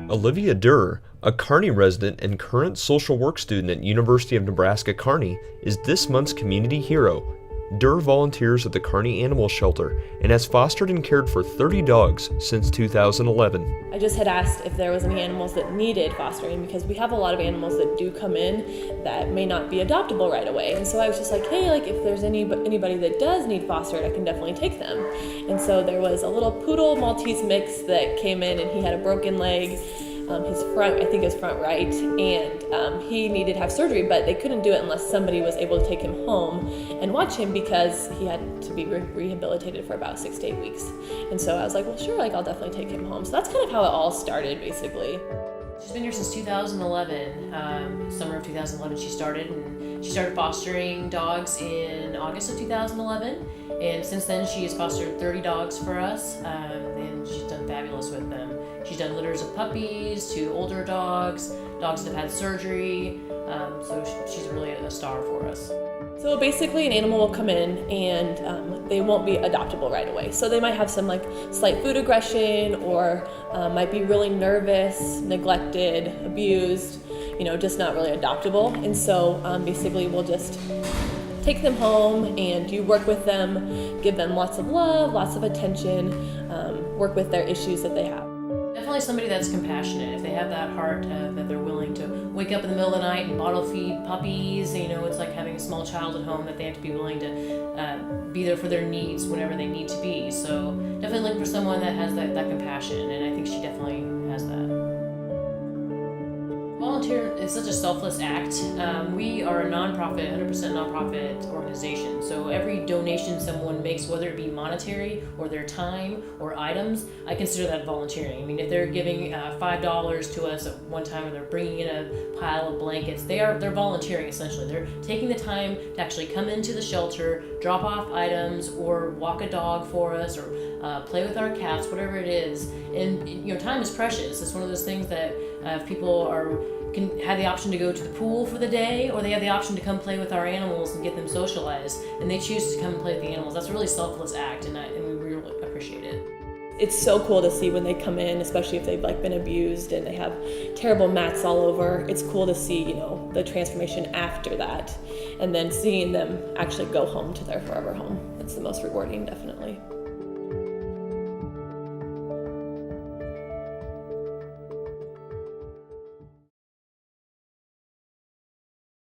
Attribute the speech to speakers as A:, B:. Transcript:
A: Olivia Derr, a Kearney resident and current social work student at University of Nebraska Kearney, is this month's community hero. Derr volunteers at the Kearney Animal Shelter and has fostered and cared for 30 dogs since 2011.
B: I just had asked if there was any animals that needed fostering because we have a lot of animals that do come in that may not be adoptable right away. And so I was just like, hey, if there's anybody that does need fostered, I can definitely take them. And so there was a little poodle Maltese mix that came in and he had a broken leg. His front right, and he needed to have surgery, but they couldn't do it unless somebody was able to take him home and watch him because he had to be rehabilitated for about 6 to 8 weeks. And so I was like, well, sure, I'll definitely take him home. So that's kind of how it all started, basically.
C: She's been here since 2011. Summer of 2011 she started, and she started fostering dogs in August of 2011. And since then she has fostered 30 dogs for us, and she's done fabulous with them. She's done litters of puppies to older dogs that have had surgery, so she's really a star for us.
B: So basically an animal will come in and they won't be adoptable right away. So they might have some slight food aggression or might be really nervous, neglected, abused, just not really adoptable. And so basically we'll just take them home and you work with them, give them lots of love, lots of attention, work with their issues that they have.
C: Definitely somebody that's compassionate. If they have that heart that they're willing to wake up in the middle of the night and bottle feed puppies, it's like having a small child at home that they have to be willing to be there for their needs whenever they need to be. So definitely look for someone that has that compassion, and I think she definitely has that. Volunteer is such a selfless act. We are a nonprofit, 100% nonprofit organization. So every donation someone makes, whether it be monetary or their time or items, I consider that volunteering. I mean, if they're giving $5 to us at one time, or they're bringing in a pile of blankets, they're volunteering essentially. They're taking the time to actually come into the shelter, drop off items, or walk a dog for us, or play with our cats, whatever it is. And time is precious. It's one of those things that if people can have the option to go to the pool for the day, or they have the option to come play with our animals and get them socialized, and they choose to come and play with the animals. That's a really selfless act, and we really appreciate it.
B: It's so cool to see when they come in, especially if they've been abused and they have terrible mats all over. It's cool to see, the transformation after that, and then seeing them actually go home to their forever home. It's the most rewarding, definitely.